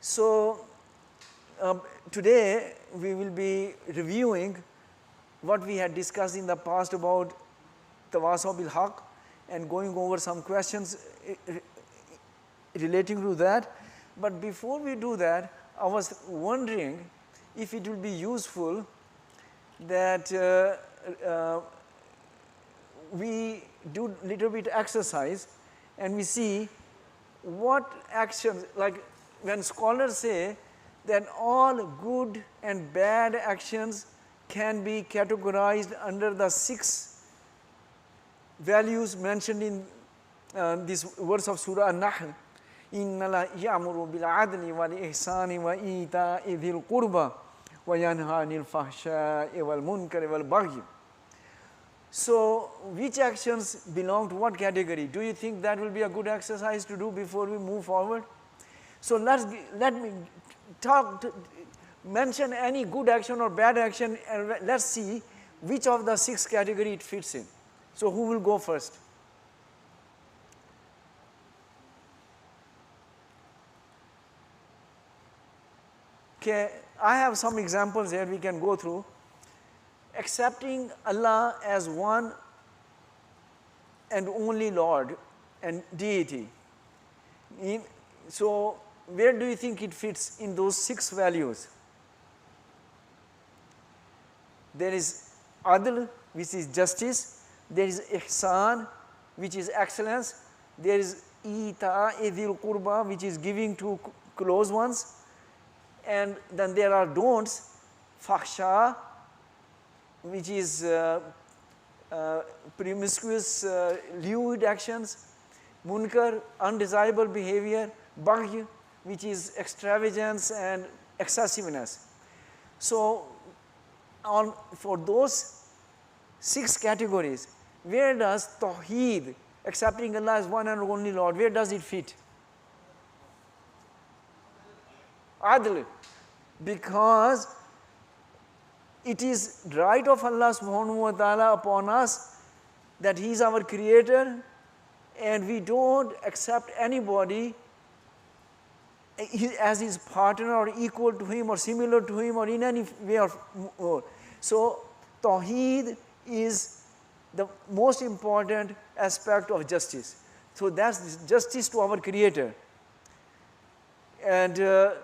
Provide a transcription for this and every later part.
So, today we will be reviewing what we had discussed in the past about Tawasaw bil Haq and going over some questions relating to that. But before we do that, I was wondering if it will be useful that we do little bit exercise and we see what actions, like when scholars say that all good and bad actions can be categorized under the 6 values mentioned in this verse of Surah An-Nahl. إِنَّ اللَّهَ يَأْمُرُ بِالْعَدْلِ وَالْإِحْسَانِ وَإِيتَاءِ ذِي الْقُرْبَى وَيَنْهَى عَنِ الْفَحْشَاءِ وَالْمُنكَرِ وَالْبَغْيِ. So, which actions belong to what category? Do you think that will be a good exercise to do before we move forward? So, let me mention any good action or bad action and let us see which of the 6 category it fits in. So, who will go first? Okay, I have some examples here we can go through. Accepting Allah as one and only Lord and deity. So, where do you think it fits in those 6 values? There is Adl, which is justice. There is Ihsan, which is excellence. There is Ita Idil Qurba, which is giving to close ones. And then there are don'ts, Fakhsha, which is promiscuous, lewd actions, Munkar, undesirable behavior, Baghy, which is extravagance and excessiveness. So, for those 6 categories, where does Tawheed, accepting Allah as one and only Lord, where does it fit? Adl, because it is right of Allah subhanahu wa ta'ala upon us that He is our creator and we don't accept anybody as his partner or equal to him or similar to him or in any way or more. So, Tawheed is the most important aspect of justice. So, that is justice to our creator. And Allah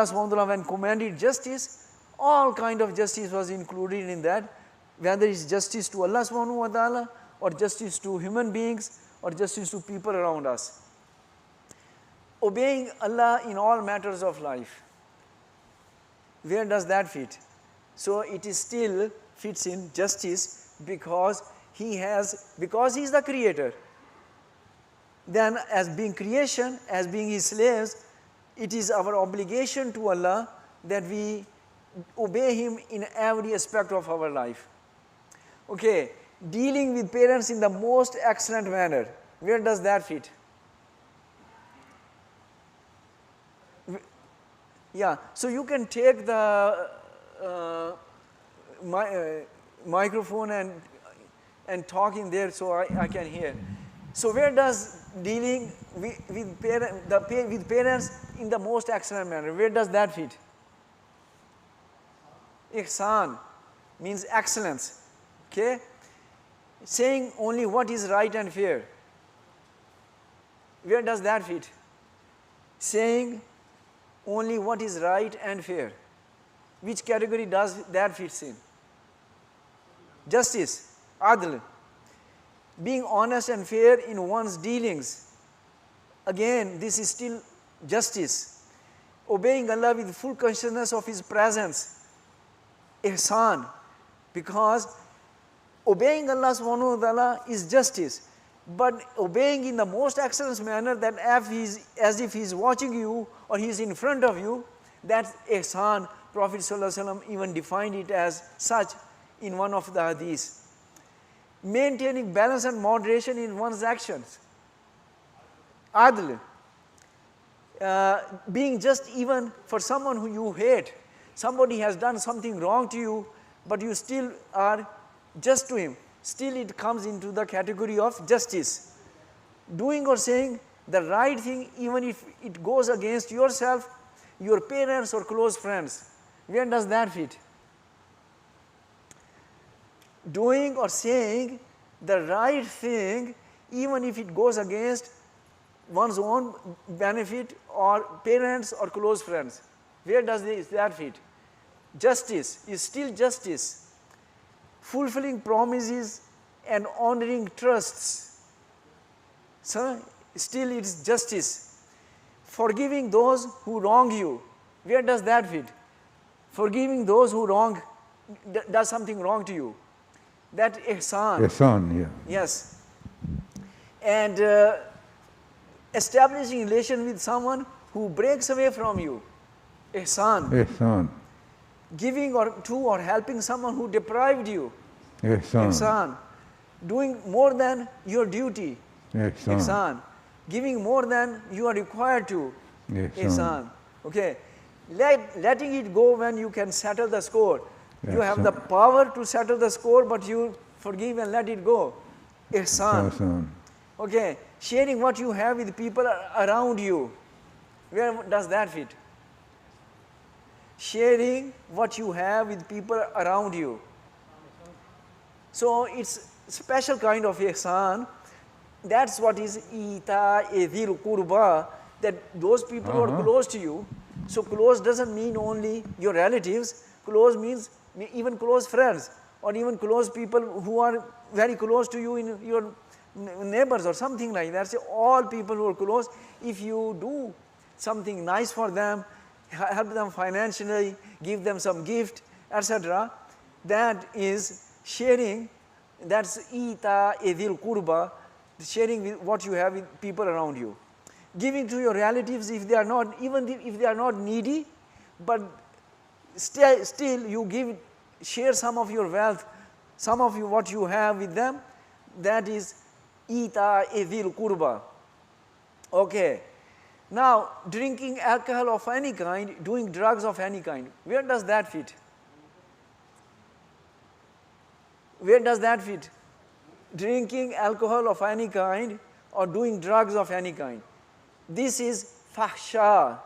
subhanahu wa ta'ala when commanded justice, all kind of justice was included in that, whether it is justice to Allah subhanahu wa ta'ala or justice to human beings or justice to people around us. Obeying Allah in all matters of life, where does that fit? So, it is still fits in justice because He is the creator. Then as being creation, as being His slaves, it is our obligation to Allah that we obey Him in every aspect of our life. Okay, dealing with parents in the most excellent manner, where does that fit? Yeah, so you can take the microphone and talk in there so I can hear. So where does dealing with parents in the most excellent manner, where does that fit? Ihsan means excellence, okay? Saying only what is right and fair, where does that fit? Saying only what is right and fair, which category does that fits in? Justice, Adl, being honest and fair in one's dealings, again this is still justice. Obeying Allah with full consciousness of His presence, Ihsan, because obeying Allah subhanahu wa ta'ala is justice, but obeying in the most excellent manner, that as if He is watching you or He is in front of you, that's Ihsan. Prophet ﷺ even defined it as such in one of the hadiths. Maintaining balance and moderation in one's actions, Adl, being just even for someone who you hate. Somebody has done something wrong to you, but you still are just to him, still it comes into the category of justice. Doing or saying the right thing even if it goes against yourself, your parents or close friends. Where does that fit? Doing or saying the right thing even if it goes against one's own benefit or parents or close friends. Where does that fit? Justice is still justice. Fulfilling promises and honoring trusts. So, still it is justice. Forgiving those who wrong you. Where does that fit? Forgiving those who does something wrong to you. That ihsan. Ihsan, yeah. Yes. And establishing relation with someone who breaks away from you. Ihsan. Ihsan. Giving or helping someone who deprived you. Ihsan. Ihsan. Doing more than your duty. Ihsan. Ihsan. Giving more than you are required to. Ihsan. Okay. Letting it go when you can settle the score. You have the power to settle the score, but you forgive and let it go. Ihsan. Okay. Sharing what you have with people around you. Where does that fit? Sharing what you have with people around you. So it's special kind of ihsan. That's what is ita edil kurba, that those people who are close to you. So close doesn't mean only your relatives. Close means even close friends or even close people who are very close to you in your neighbors or something like that. So all people who are close, if you do something nice for them, help them financially, give them some gift, etc., that is sharing. That's ita edil kurba, sharing with what you have with people around you. Giving to your relatives if they are not, even if they are not needy, but still you share some of your wealth, some of what you have with them. That is ita edil kurba. Okay. Now, drinking alcohol of any kind, doing drugs of any kind, where does that fit? Where does that fit? Drinking alcohol of any kind or doing drugs of any kind. This is fahsha.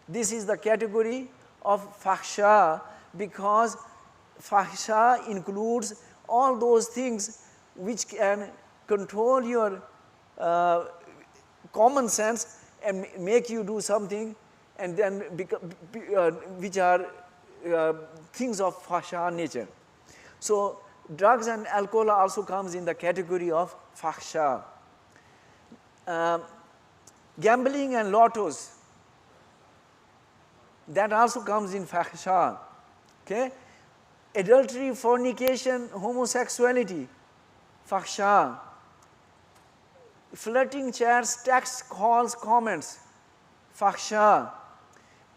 This is the category of fahsha, because fahsha includes all those things which can control your common sense and make you do something, and then which are things of fahsha nature. So drugs and alcohol also comes in the category of fahsha. Gambling and lottos, that also comes in fahsha. Okay? Adultery, fornication, homosexuality, fahsha. Flirting chats, texts, calls, comments, fahsha.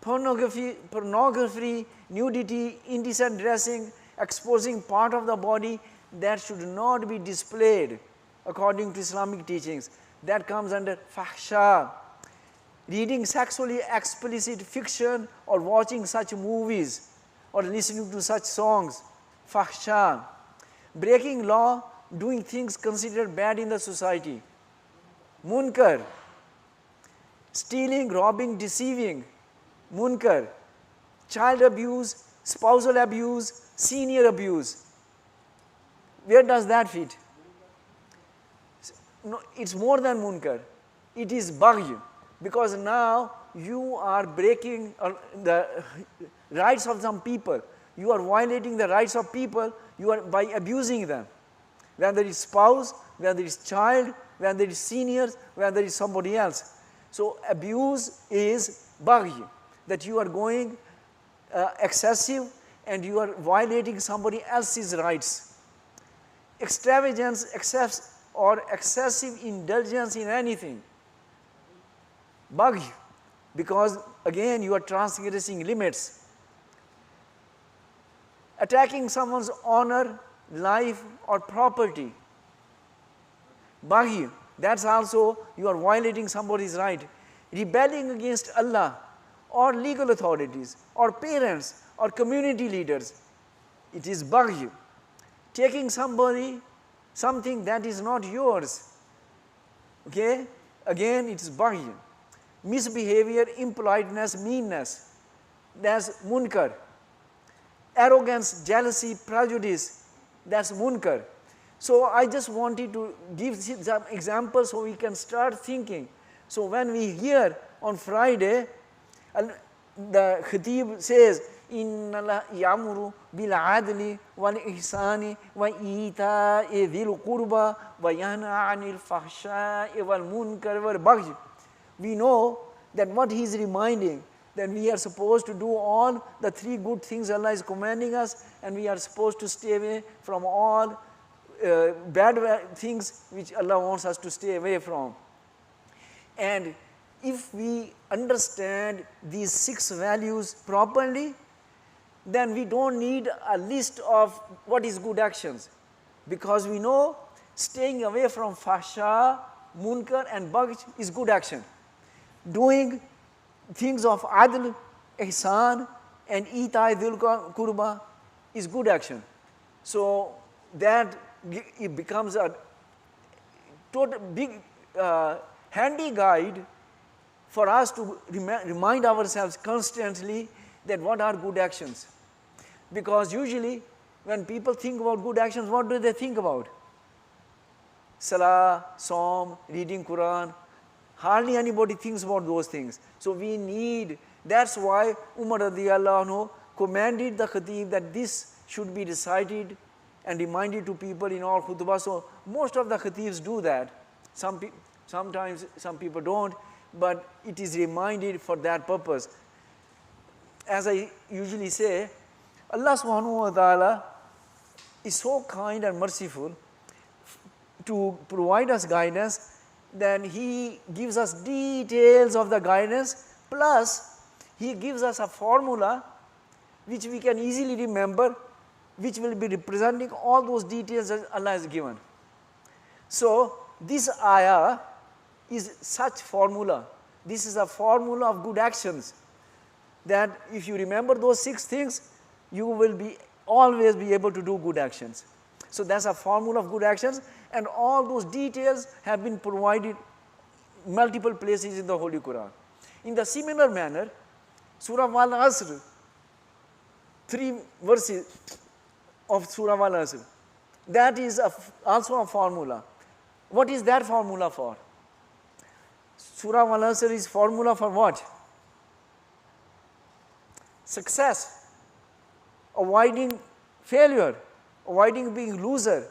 Pornography, nudity, indecent dressing, exposing part of the body that should not be displayed according to Islamic teachings, that comes under fahsha. Reading sexually explicit fiction or watching such movies or listening to such songs, fahsha. Breaking law, doing things considered bad in the society, munkar. Stealing, robbing, deceiving, munkar. Child abuse, spousal abuse, senior abuse. Where does that fit? No, it's more than munkar. It is baghy, because now you are breaking the rights of some people. You are violating the rights of people. You are by abusing them. Whether it's spouse, whether it's child, whether it's seniors, whether it's somebody else. So abuse is baghy, that you are going excessive and you are violating somebody else's rights. Extravagance, excess or excessive indulgence in anything, baghy, because again you are transgressing limits. Attacking someone's honor, life or property, baghy, that's also you are violating somebody's right. Rebelling against Allah or legal authorities or parents or community leaders, it is baghy. Taking something that is not yours, okay, again it is baghi. Misbehavior, impoliteness, meanness, that's munkar. Arrogance, jealousy, prejudice, that's munkar. So I just wanted to give some examples so we can start thinking. So when we hear on Friday, the khatib says, Inna Allah ya'muru bil adli wal ihsani wa ita'i dhil qurba wa yanha 'anil fahsha'i wal munkar wal baghi. We know that what he is reminding, that we are supposed to do all the three good things Allah is commanding us, and we are supposed to stay away from all bad things which Allah wants us to stay away from. And if we understand these 6 values properly, then we don't need a list of what is good actions, because we know staying away from fahsha, munkar and baghi is good action. Doing things of adl, ihsan and ita'i dhil qurba is good action. So that it becomes a total big handy guide for us to remind ourselves constantly that what are good actions. Because usually when people think about good actions, what do they think about? Salah, Saum, reading Quran. Hardly anybody thinks about those things. So we need, that's why Umar radiyallahu anhu commanded the khatib that this should be recited and reminded to people in all khutbah. So most of the khatibs do that. Sometimes some people don't, but it is reminded for that purpose. As I usually say, Allah subhanahu wa ta'ala is so kind and merciful to provide us guidance, then He gives us details of the guidance, plus He gives us a formula which we can easily remember, which will be representing all those details that Allah has given. So this ayah is such formula. This is a formula of good actions, that if you remember those 6 things, you will always be able to do good actions. So that's a formula of good actions, and all those details have been provided multiple places in the Holy Quran. In the similar manner, Surah Al-Asr, 3 verses of Surah Al-Asr, that is also a formula. What is that formula for? Surah Al-Asr is formula for what? Success, avoiding failure, avoiding being loser,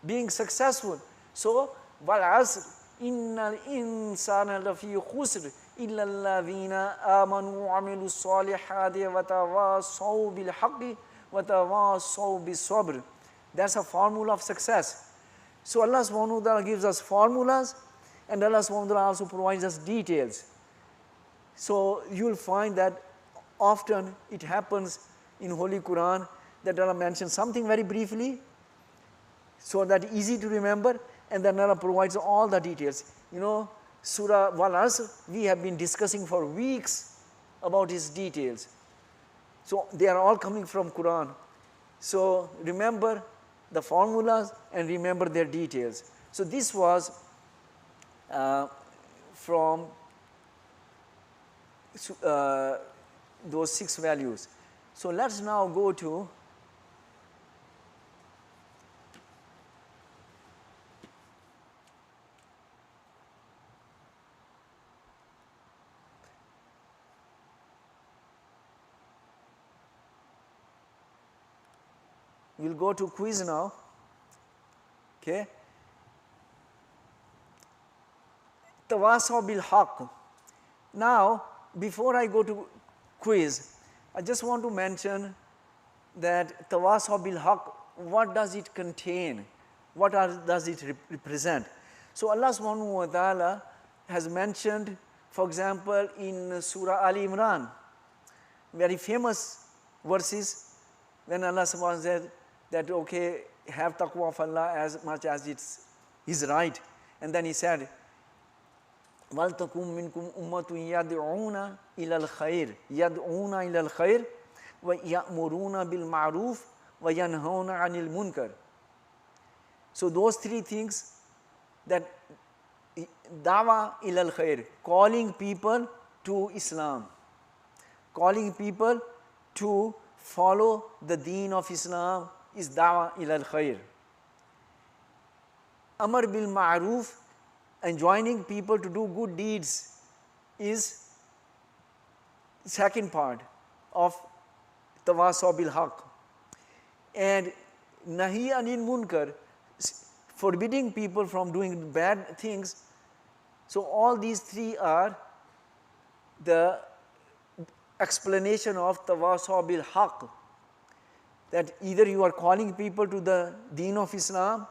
being successful. So, wal-asr, innal insana lafi khusr, illa alladhina amanu wa amilu salihati wa tawasaw bil haqqi wa tawasaw bis sabr. That's a formula of success. So Allah subhanahu wa ta'ala gives us formulas, and Allah subhanahu wa ta'ala also provides us details. So you will find that often it happens in Holy Quran that Allah mentions something very briefly, so that easy to remember, and then Allah provides all the details. You know, Surah Al-Asr, we have been discussing for weeks about its details. So they are all coming from Quran. So remember the formulas and remember their details. So this was from those 6 values. So let's now go to we'll go to quiz now. Okay. Tawasaw bil haqq. Now, before I go to quiz, I just want to mention that tawasaw bil haqq, what does it contain? What does it represent? So Allah subhanahu wa ta'ala has mentioned, for example, in Surah Ali Imran, very famous verses, when Allah subhanahu wa ta'ala said that, okay, have taqwa of Allah as much as it's His right. And then He said, وَلْتَكُمْ مِنْكُمْ أُمَّةٌ يَدْعُونَ إِلَى الْخَيْرِ يَدْعُونَ إِلَى الْخَيْرِ وَيَأْمُرُونَ بِالْمَعْرُوفِ وَيَنْهَوْنَ عَنِ الْمُنْكَرِ. So those 3 things that dawa ilal khair, calling people to Islam, calling people to follow the deen of Islam is dawa ilal khair. Amar bil ma'roof, enjoining people to do good deeds, is second part of tawasaw bil haq. And nahi anil munkar, forbidding people from doing bad things. So all these three are the explanation of tawasaw bil haq, that either you are calling people to the deen of Islam,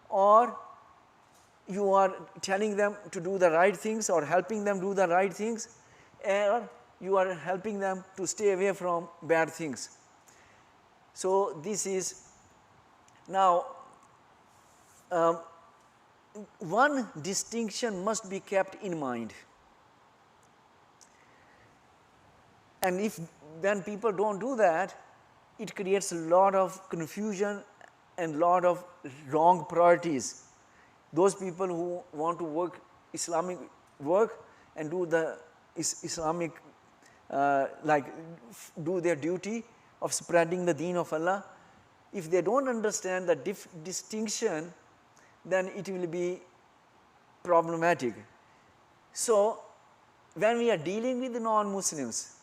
or you are telling them to do the right things or helping them do the right things, or you are helping them to stay away from bad things. So this is now one distinction must be kept in mind. And if when people don't do that, it creates a lot of confusion and lot of wrong priorities. Those people who want to work Islamic work and do the Islamic do their duty of spreading the deen of Allah, if they don't understand the distinction, then it will be problematic. So when we are dealing with the non-Muslims,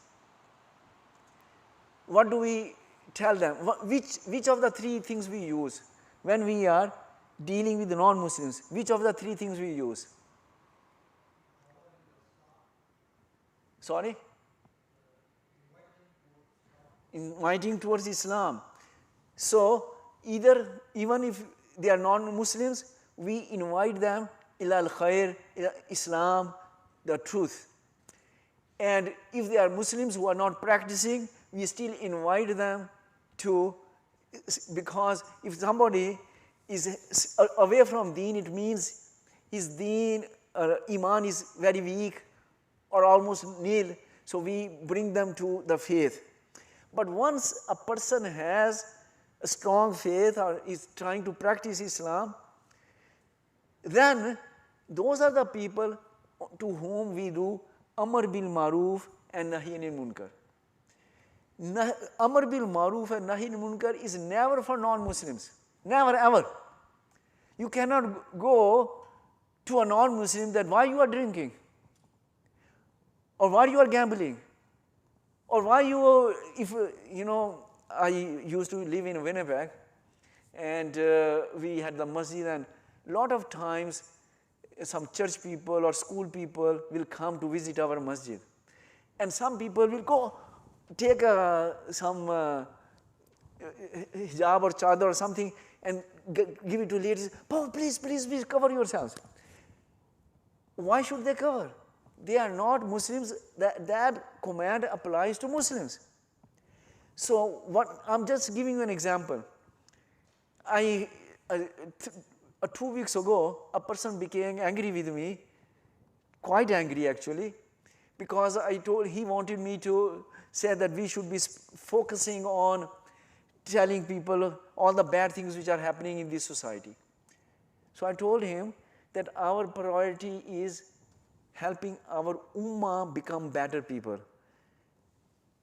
what do we tell them? Which of the three things we use when we are dealing with the non-Muslims? Which of the three things we use? Sorry? Inviting towards Islam. So either, even if they are non-Muslims, we invite them ilal khair, Islam, the truth. And if they are Muslims who are not practicing, we still invite them to, because if somebody is away from deen, it means his deen iman is very weak or almost nil, so we bring them to the faith. But once a person has a strong faith or is trying to practice Islam, then those are the people to whom we do amar bil maroof and nahi anil munkar. Amar bil maroof and nahi anil munkar is never for non-Muslims, never ever. You cannot go to a non-Muslim that why you are drinking, or why you are gambling, or why you, if you know, I used to live in Winnipeg, and we had the masjid, and lot of times some church people or school people will come to visit our masjid, and some people will go take some hijab or chadar or something and give it to ladies. Oh, please, please, please cover yourselves. Why should they cover? They are not Muslims. That command applies to Muslims. So what, I'm just giving you an example. 2 weeks ago, a person became angry with me, quite angry actually, because he wanted me to say that we should be focusing on telling people all the bad things which are happening in this society. So I told him that our priority is helping our ummah become better people.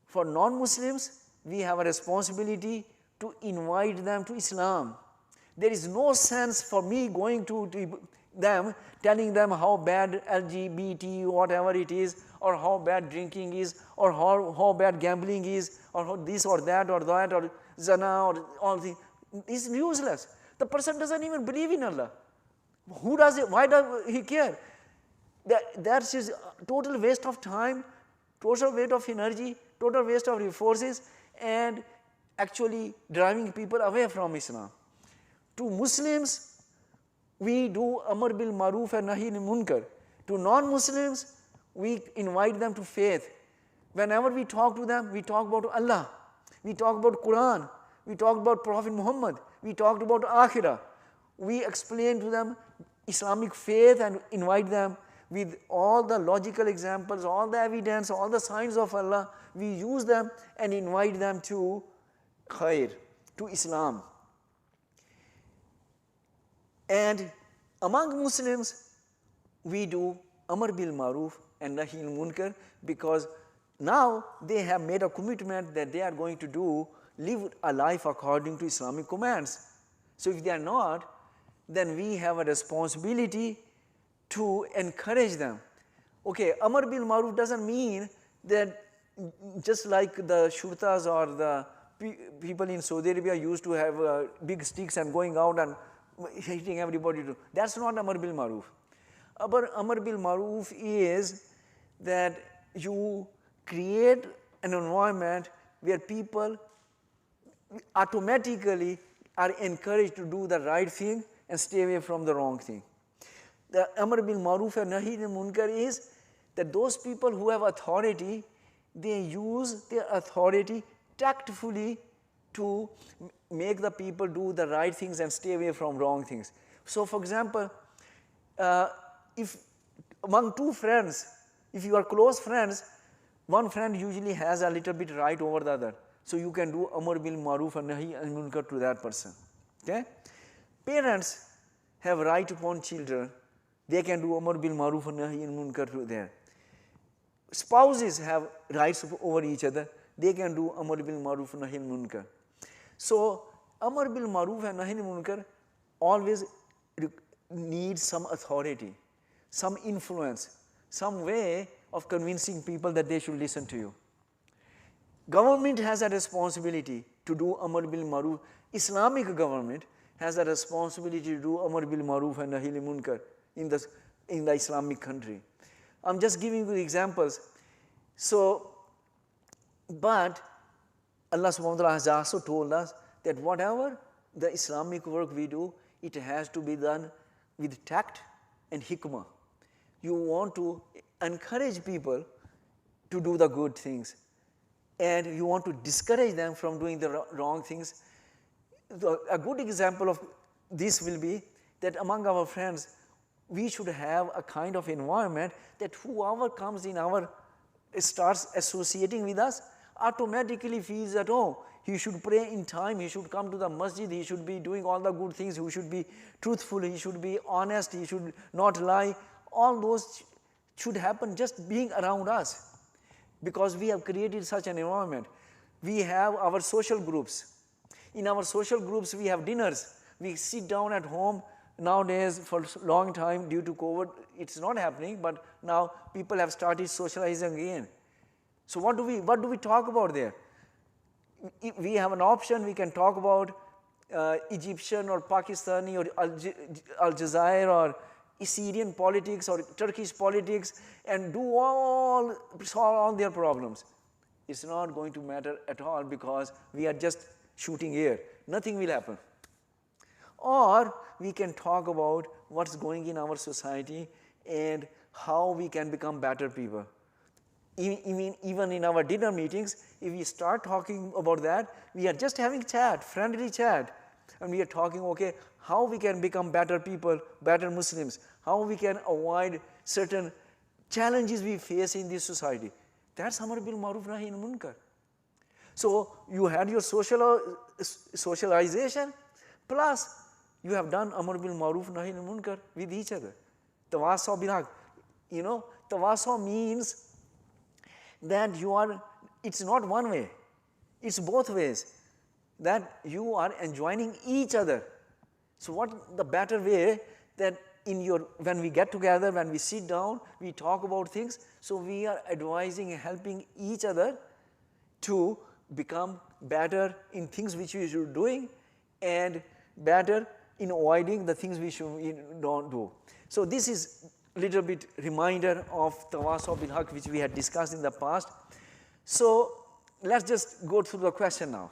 For non-Muslims, we have a responsibility to invite them to Islam. There is no sense for me going to them, telling them how bad LGBT, whatever it is, or how bad drinking is, or how bad gambling is, or how this or that, or zina, or all things. It's useless. The person doesn't even believe in Allah. Who does it? Why does he care? That's his total waste of time, total waste of energy, total waste of resources, and actually driving people away from Islam. To Muslims, we do amar bil maroof and nahi anil munkar. To non-Muslims, we invite them to faith. Whenever we talk to them, we talk about Allah, we talk about Quran, we talk about Prophet Muhammad, we talk about Akhirah. We explain to them Islamic faith and invite them with all the logical examples, all the evidence, all the signs of Allah. We use them and invite them to khair, to Islam. And among Muslims, we do Amar bil Maruf and Nahi al Munkar, because now they have made a commitment that they are going to live a life according to Islamic commands. So if they are not, then we have a responsibility to encourage them. Okay, Amar bil Maruf doesn't mean that just like the shurtas or the people in Saudi Arabia used to have big sticks and going out and hitting everybody. That's not Amar bil Maruf. Amar bil Maruf is that you create an environment where people automatically are encouraged to do the right thing and stay away from the wrong thing. The Amar bil Maruf and Nahi al Munkar is that those people who have authority, they use their authority tactfully to make the people do the right things and stay away from wrong things. So for example, if among two friends, if you are close friends, one friend usually has a little bit right over the other. So you can do Amar bil Maruf and Nahi al Munkar to that person. Okay? Parents have right upon children. They can do Amar bil Maruf and Nahi al Munkar to them. Spouses have rights over each other. They can do Amar bil Maruf and Nahi al Munkar. So Amar bil Maruf and Nahi al Munkar always needs some authority, some influence, some way of convincing people that they should listen to you. Government has a responsibility to do Amar bil Maruf. Islamic government has a responsibility to do Amar bil Maruf and Nahi al Munkar in the Islamic country. I'm just giving you examples. So, but Allah subhanahu wa ta'ala has also told us that whatever the Islamic work we do, it has to be done with tact and hikmah. You want to encourage people to do the good things, and you want to discourage them from doing the wrong things. A good example of this will be that among our friends, we should have a kind of environment that whoever comes in starts associating with us, automatically feels at home. He should pray in time, he should come to the masjid, he should be doing all the good things, he should be truthful, he should be honest, he should not lie. All those should happen just being around us, because we have created such an environment. We have our social groups. In our social groups, we have dinners. We sit down at home. Nowadays, for a long time, due to COVID, it's not happening, but now people have started socializing again. So what do we talk about there? If we have an option, we can talk about Egyptian or Pakistani or Al Jazeera or Syrian politics or Turkish politics and solve all their problems. It's not going to matter at all, because we are just shooting air. Nothing will happen. Or we can talk about what's going in our society and how we can become better people. Even in our dinner meetings, if we start talking about that, we are just having chat, friendly chat, and we are talking, okay, how we can become better people, better Muslims, how we can avoid certain challenges we face in this society. That's Amar bil Maruf Nahi al Munkar. So you had your socialization, plus you have done Amar bil Maruf Nahi al Munkar with each other. Tawasaw bil Haq. Tawasaw means that it's not one way, it's both ways, that you are enjoining each other. So what the better way that when we get together, when we sit down, we talk about things, so we are advising and helping each other to become better in things which we should be doing and better in avoiding the things we don't do. So this is little bit reminder of Tawasaw bil Haq, which we had discussed in the past. So let's just go through the question now.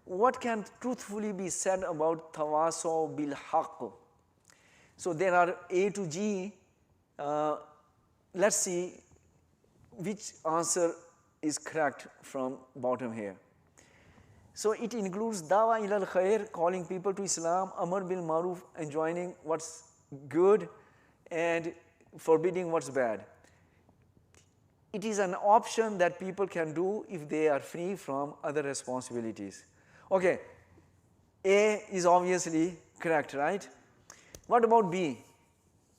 What can truthfully be said about Tawasaw bil Haq? So there are A to G. Let's see which answer is correct from bottom here. So it includes Dawa ilal khair, calling people to Islam, Amar bil Maruf, enjoining what's good and forbidding what's bad. It is an option that people can do if they are free from other responsibilities. Okay, A is obviously correct, right? What about B?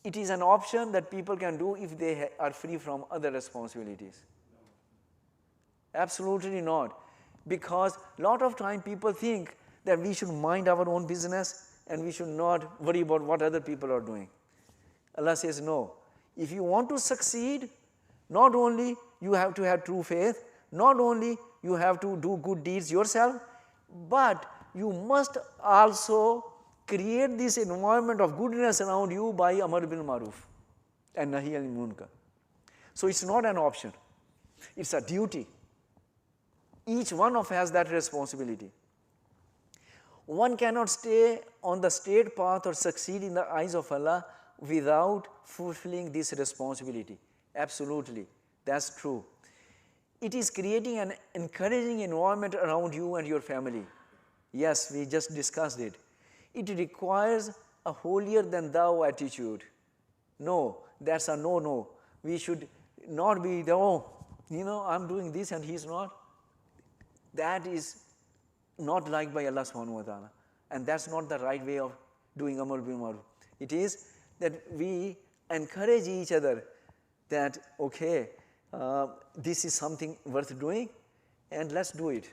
it is an option that people can do if they are free from other responsibilities. Absolutely not. Because lot of time people think that we should mind our own business and we should not worry about what other people are doing. Allah says no. If you want to succeed, not only you have to have true faith, not only you have to do good deeds yourself, but you must also create this environment of goodness around you by Amar bil Maruf and Nahi anil Munkar. So it's not an option, it's a duty. Each one of us has that responsibility. One cannot stay on the straight path or succeed in the eyes of Allah without fulfilling this responsibility. Absolutely, that's true. It is creating an encouraging environment around you and your family. Yes, we just discussed it. It requires a holier than thou attitude. No, that's a no. We should not be, I'm doing this and he's not. That is not liked by Allah subhanahu wa ta'ala. And that's not the right way of doing Amar bil Maruf. It is that we encourage each other that, okay, this is something worth doing and let's do it.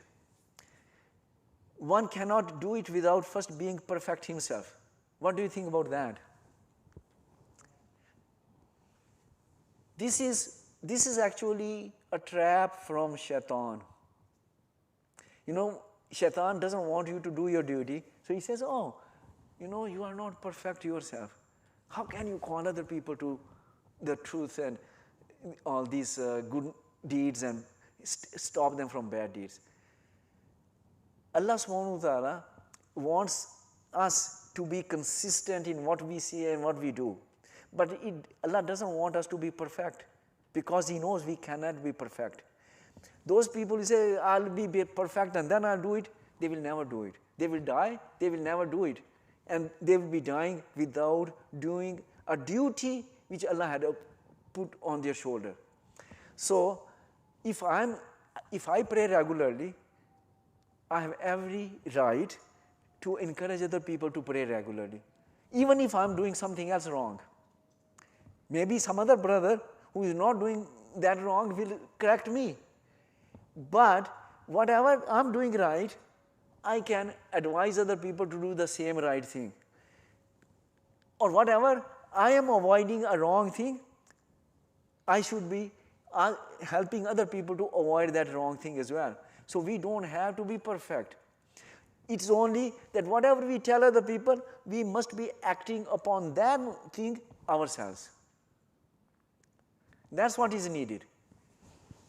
One cannot do it without first being perfect himself. What do you think about that? This is actually a trap from Shaitan. Shaitan doesn't want you to do your duty, so he says, you are not perfect yourself. How can you call other people to the truth and all these good deeds and stop them from bad deeds? Allah subhanahu wa ta'ala wants us to be consistent in what we say and what we do. But Allah doesn't want us to be perfect because He knows we cannot be perfect. Those people who say, I'll be perfect and then I'll do it, they will never do it. They will die, they will never do it. And they will be dying without doing a duty which Allah had put on their shoulder. So, if I pray regularly, I have every right to encourage other people to pray regularly, even if I'm doing something else wrong. Maybe some other brother who is not doing that wrong will correct me. But whatever I'm doing right, I can advise other people to do the same right thing. Or whatever I am avoiding a wrong thing, I should be helping other people to avoid that wrong thing as well. So we don't have to be perfect. It's only that whatever we tell other people, we must be acting upon that thing ourselves. That's what is needed.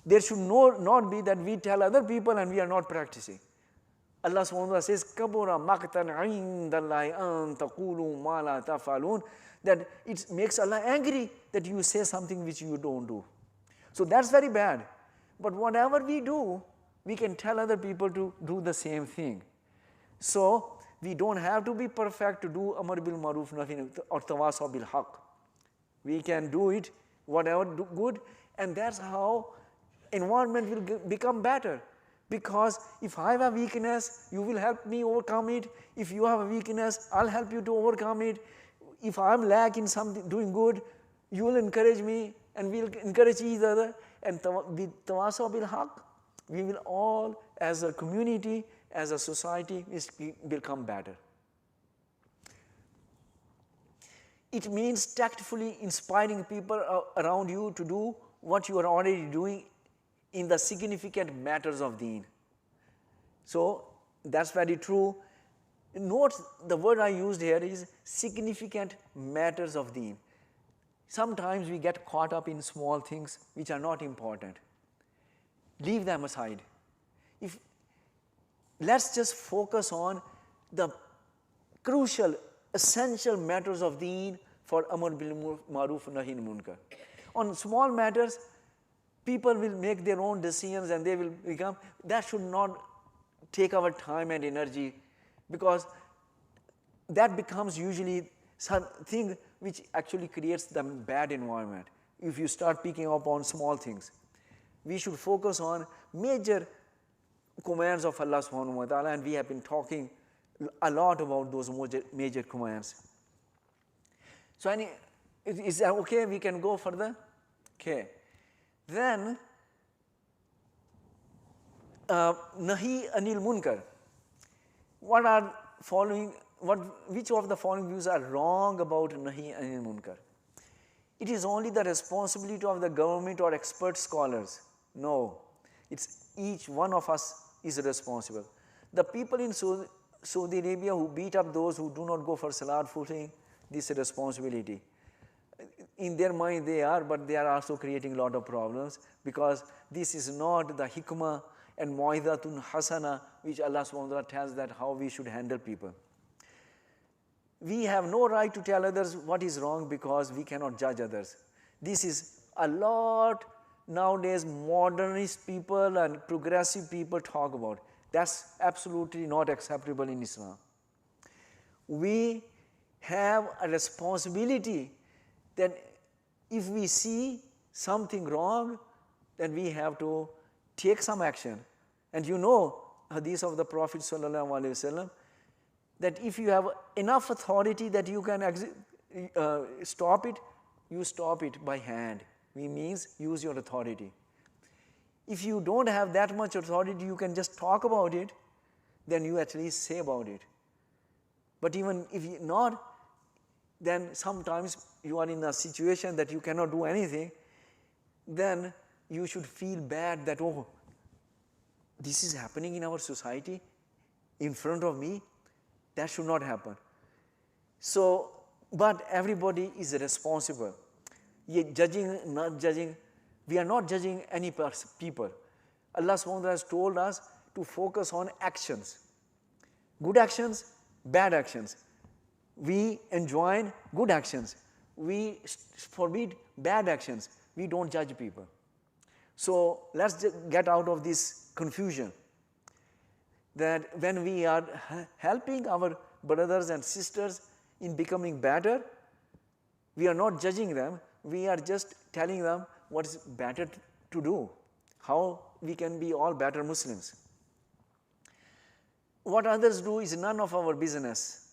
There should not be that we tell other people and we are not practicing. Allah subhanahu wa ta'ala says, Kabura maqtan indallahi an taqulu ma la taf'alun, that it makes Allah angry that you say something which you don't do. So that's very bad. But whatever we do, we can tell other people to do the same thing. So we don't have to be perfect to do Amar bil Maruf or Tawasaw bil Haq. We can do it, whatever good, and that's how environment will become better. Because if I have a weakness, you will help me overcome it. If you have a weakness, I'll help you to overcome it. If I'm lacking something, doing good, you will encourage me and we'll encourage each other. And with Tawasaw bil Haq, we will all, as a community, as a society, become better. It means tactfully inspiring people around you to do what you are already doing in the significant matters of deen. So that's very true. Note the word I used here is significant matters of deen. Sometimes we get caught up in small things which are not important. Leave them aside. Let's just focus on the crucial, essential matters of deen for Amar bil Maruf Nahi Munkar. On small matters, people will make their own decisions and they will become, that should not take our time and energy, because that becomes usually something which actually creates the bad environment. If you start picking up on small things, we should focus on major commands of Allah subhanahu wa ta'ala, and we have been talking a lot about those major commands. So Is that okay? We can go further? Okay. Then, Nahi Anil Munkar. What are following, which of the following views are wrong about Nahi Anil Munkar? It is only the responsibility of the government or expert scholars. No, it's each one of us is responsible. The people in Saudi Arabia who beat up those who do not go for salat fulfilling this responsibility. In their mind they are, but they are also creating a lot of problems, because this is not the hikmah and mu'idatun hasana which Allah subhanahu wa ta'ala tells that how we should handle people. We have no right to tell others what is wrong because we cannot judge others. This is a lot nowadays modernist people and progressive people talk about. That's absolutely not acceptable in Islam. We have a responsibility that if we see something wrong, then we have to take some action. And you know hadith of the Prophet sallallahu alaihi wasallam, that if you have enough authority that you can stop it, you stop it by hand. It means use your authority. If you don't have that much authority, you can just talk about it, then you at least say about it. But even if you not, then sometimes you are in a situation that you cannot do anything, then you should feel bad that, oh, this is happening in our society in front of me. That should not happen. So, but everybody is responsible. Judging, not judging, we are not judging any people. Allah subhanahu wa ta'ala has told us to focus on actions. Good actions, bad actions. We enjoin good actions. We forbid bad actions. We don't judge people. So let's get out of this confusion, that when we are helping our brothers and sisters in becoming better, we are not judging them, we are just telling them what is better to do, how we can be all better Muslims. What others do is none of our business.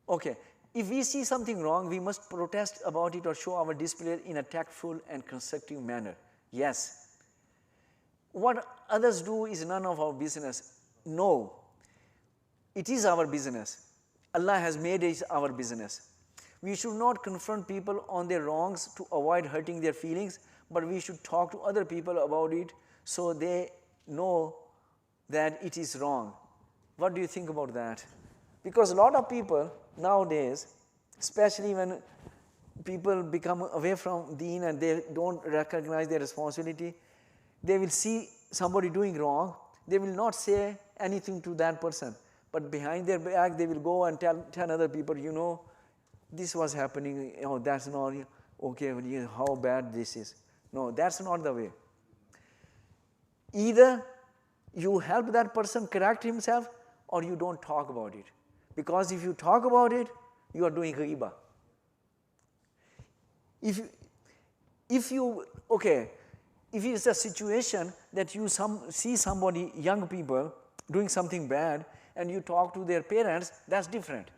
Okay, if we see something wrong, we must protest about it or show our display in a tactful and constructive manner. Yes. What others do is none of our business. No, it is our business. Allah has made it our business. We should not confront people on their wrongs to avoid hurting their feelings, but we should talk to other people about it so they know that it is wrong. What do you think about that? Because a lot of people nowadays, especially when people become away from deen and they don't recognize their responsibility, they will see somebody doing wrong, they will not say anything to that person, but behind their back they will go and tell other people, you know, this was happening, you know, that's not okay, how bad this is. No, that's not the way. Either you help that person correct himself or you don't talk about it. Because if you talk about it, you are doing ghibah. If it's a situation that you see somebody, young people, doing something bad and you talk to their parents, that's different.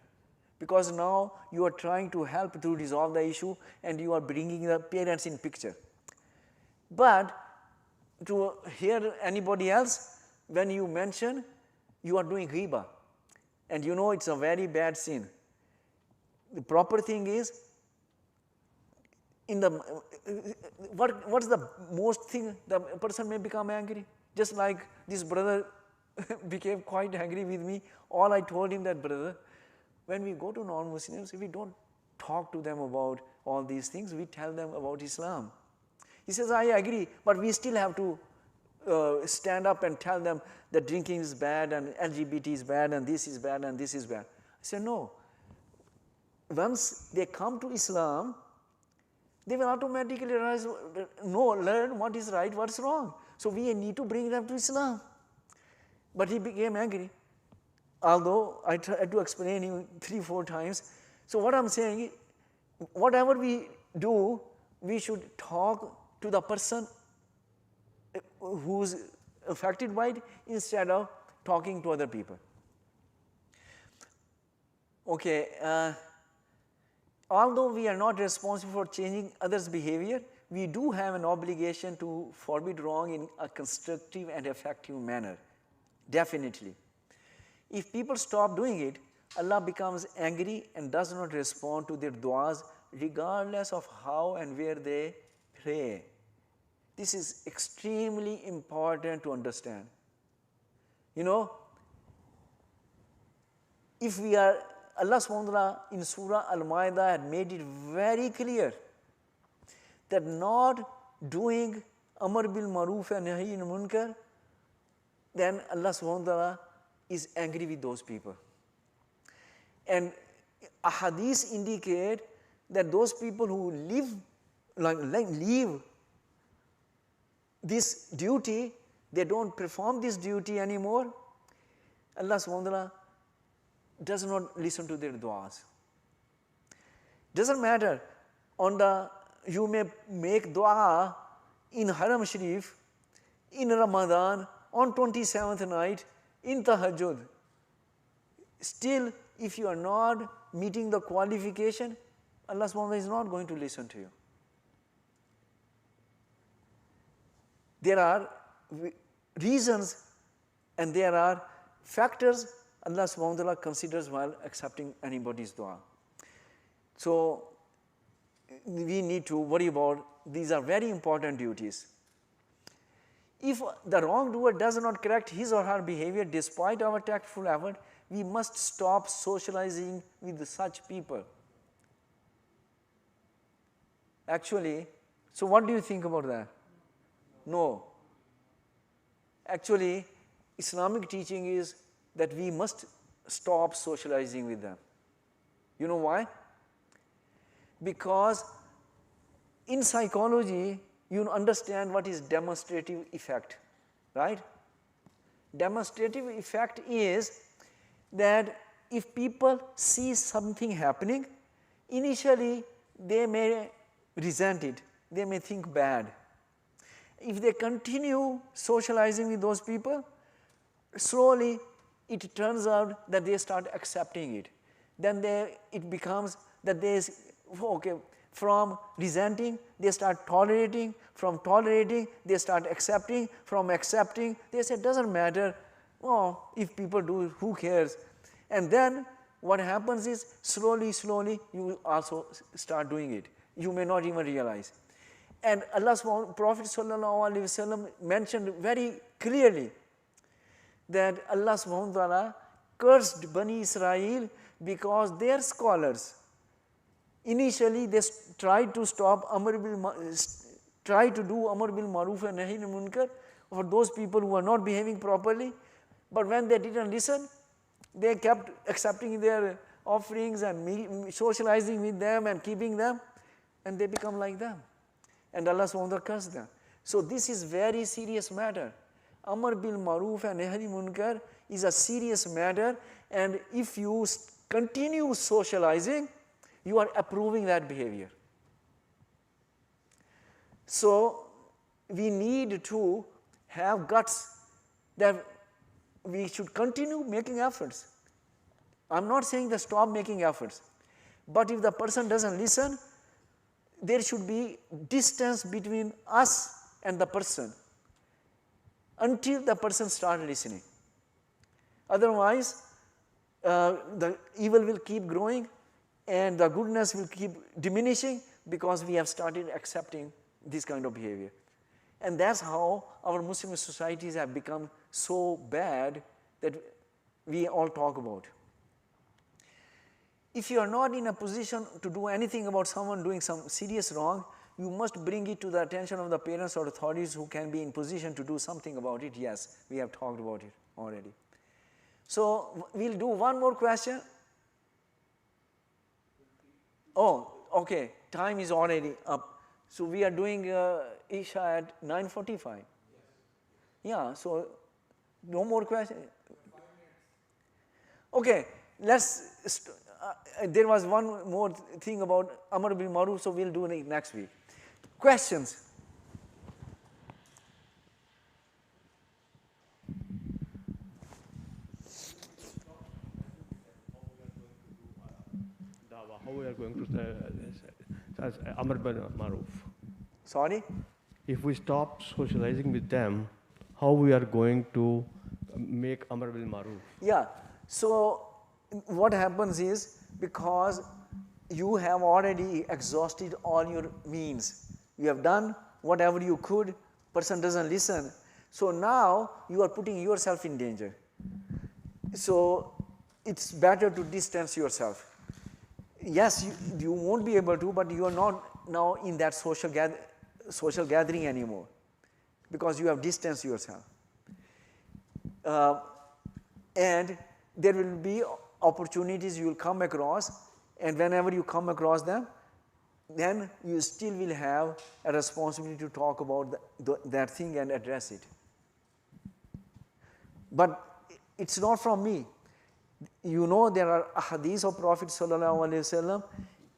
Because now you are trying to help to resolve the issue and you are bringing the parents in picture. But to hear anybody else, when you mention, you are doing ghibah. And you know it's a very bad sin. The proper thing is, what's the most thing the person may become angry? Just like this brother became quite angry with me. All I told him that, brother, when we go to non-Muslims, we don't talk to them about all these things, we tell them about Islam. He says, I agree, but we still have to stand up and tell them that drinking is bad and LGBT is bad and this is bad and this is bad. I said, no. Once they come to Islam, they will automatically learn what is right, what is wrong. So we need to bring them to Islam. But he became angry, although I tried to explain him 3-4 times. So what I'm saying, whatever we do, we should talk to the person who's affected by it instead of talking to other people. Okay, although we are not responsible for changing others' behavior, we do have an obligation to forbid wrong in a constructive and effective manner, definitely. If people stop doing it, Allah becomes angry and does not respond to their du'as regardless of how and where they pray. This is extremely important to understand. You know, if we are, Allah subhanahu wa ta'ala in Surah Al-Ma'idah had made it very clear that not doing Amr bil Maruf and Nahi anil Munkar, then Allah subhanahu wa ta'ala is angry with those people. And ahadith indicate that those people who leave this duty, they don't perform this duty anymore, Allah subhanahu wa ta'ala does not listen to their du'as. Doesn't matter, you may make du'a in Haram Sharif, in Ramadan, on 27th night, in Tahajjud. Still, if you are not meeting the qualification, Allah subhanahu wa ta'ala is not going to listen to you. There are reasons and there are factors Allah subhanahu wa ta'ala considers while accepting anybody's dua. So, we need to worry about, these are very important duties. If the wrongdoer does not correct his or her behavior despite our tactful effort, we must stop socializing with such people. Actually, so what do you think about that? No. Actually, Islamic teaching is that we must stop socializing with them. You know why? Because in psychology, you understand what is demonstrative effect, right? Demonstrative effect is that if people see something happening, initially they may resent it, they may think bad. If they continue socializing with those people, slowly it turns out that they start accepting it. Then it becomes that from resenting, they start tolerating, from tolerating, they start accepting, from accepting, they say, doesn't matter, oh, if people do, who cares? And then what happens is, slowly, you also start doing it. You may not even realize. And Allah's Prophet ﷺ mentioned very clearly that Allah subhanahu wa ta'ala cursed Bani Israel because their scholars, initially they tried to stop try to do Amr bil Maruf and Nahi anil Munkar for those people who are not behaving properly, but when they didn't listen, they kept accepting their offerings and socializing with them and keeping them, and they become like them. And Allah subhanahu wa ta'ala cursed them. So this is very serious matter. Amr bil Maruf and Nahi anil Munkar is a serious matter, and if you continue socializing, you are approving that behavior. So we need to have guts that we should continue making efforts. I am not saying that stop making efforts, but if the person doesn't listen, there should be distance between us and the person until the person starts listening. Otherwise, the evil will keep growing and the goodness will keep diminishing because we have started accepting this kind of behavior. And that's how our Muslim societies have become so bad that we all talk about. If you are not in a position to do anything about someone doing some serious wrong, you must bring it to the attention of the parents or authorities who can be in position to do something about it. Yes, we have talked about it already. So we'll do one more question. Oh, okay, time is already up. So we are doing Isha at 9:45. Yeah, so no more questions. Okay, there was one more thing about Amr bil Maruf, so we'll do it next week. Questions? Dawah. how we are going to as Amr bil Maruf. Sorry? If we stop socializing with them, how we are going to make Amr bil Maruf? Yeah. So what happens is, because you have already exhausted all your means, you have done whatever you could, person doesn't listen. So now you are putting yourself in danger. So it's better to distance yourself. Yes, you won't be able to, but you are not now in that social gathering anymore, because you have distanced yourself. And there will be opportunities you will come across, and whenever you come across them, then you still will have a responsibility to talk about that thing and address it. But it's not from me. You know, there are hadiths of Prophet sallallahu alaihi wasallam,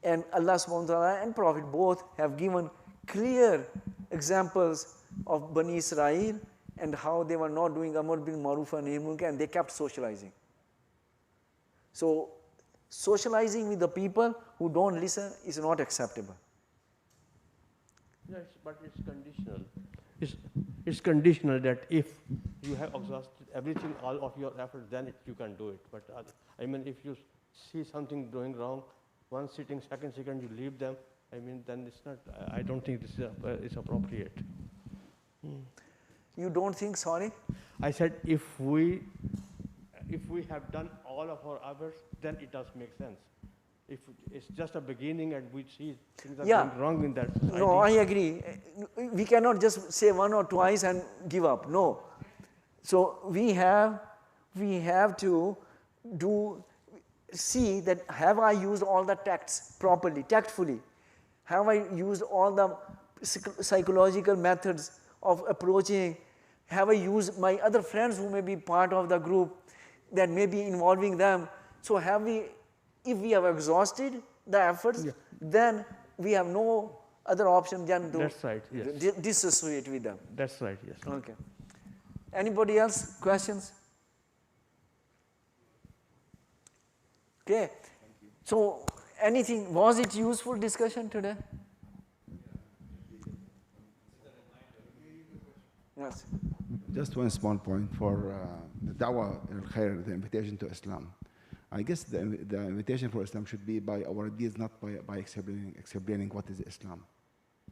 and Allah subhanahu wa ta'ala and Prophet both have given clear examples of Bani Israel and how they were not doing Amr bil Maruf and Nahy Munkar, and they kept socializing. So socializing with the people who don't listen is not acceptable. Yes, but it's conditional. It's conditional that if you have exhausted everything, all of your effort, then you can do it. But I mean, if you see something going wrong, one sitting, second, you leave them. I mean, then it's not. I don't think this is appropriate. You don't think? Sorry? I said if we have done all of our efforts, then it does make sense. If it's just a beginning and we see things are going wrong in that society. No, I agree. We cannot just say one or twice and give up. No. So we have to see that, have I used all the tacts properly, tactfully? Have I used all the psychological methods of approaching? Have I used my other friends who may be part of the group, that may be involving them? So if we have exhausted the efforts, then we have no other option than to disassociate with them. That's right, yes. Okay. Anybody else? Questions? Okay. So anything, was it useful discussion today? Yes. Just one small point for the da'wah al-khair, the invitation to Islam. I guess the invitation for Islam should be by our deeds, not by explaining what is Islam.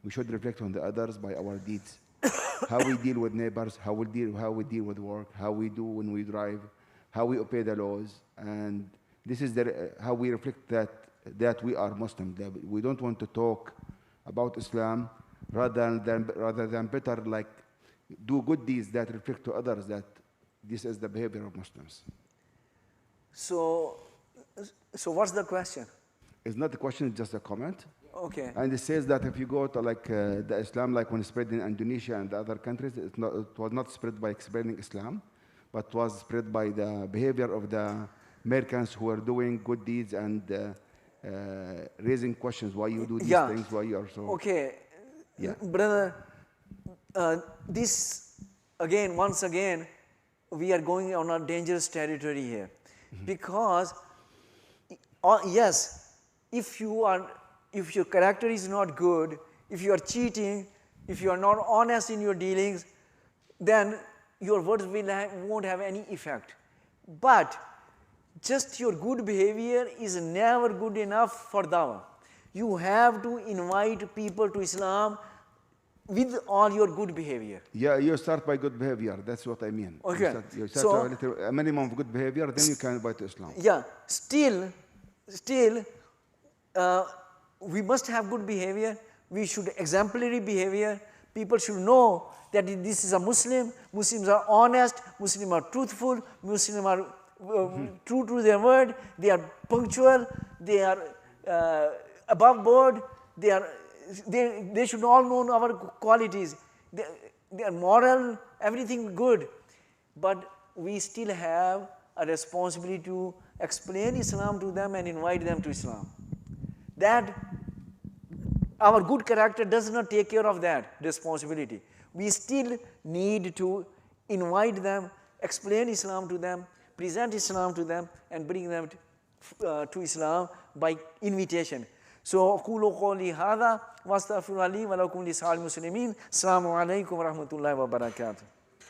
We should reflect on the others by our deeds. How we deal with neighbors, how we deal with work, how we do when we drive, how we obey the laws, and this is how we reflect that we are Muslim. That we don't want to talk about Islam rather than better, like do good deeds that reflect to others that this is the behavior of Muslims. So what's the question? It's not a question, it's just a comment. Okay. And it says that if you go to the Islam, like when it spread in Indonesia and the other countries, it was not spread by spreading Islam, but was spread by the behavior of the Americans who are doing good deeds and raising questions why you do these things, why you are so. Okay. Brother, this again, once again, we are going on a dangerous territory here. Because, yes, if your character is not good, if you are cheating, if you are not honest in your dealings, then your words won't have any effect. But just your good behavior is never good enough for dawah. You have to invite people to Islam with all your good behavior. Yeah, you start by good behavior. That's what I mean. Okay. You start a minimum of good behavior, then you can invite to Islam. Yeah. Still, we must have good behavior. We should exemplary behavior. People should know that this is a Muslim. Muslims are honest. Muslims are truthful. Muslims are true to their word. They are punctual. They are above board. They should all know our qualities. They are moral, everything good. But we still have a responsibility to explain Islam to them and invite them to Islam. That our good character does not take care of that responsibility. We still need to invite them, explain Islam to them, present Islam to them, and bring them to Islam by invitation. So أقول قولي هذا واستغفر لي ولكم لسائر المسلمين. السلام عليكم ورحمة الله وبركاته.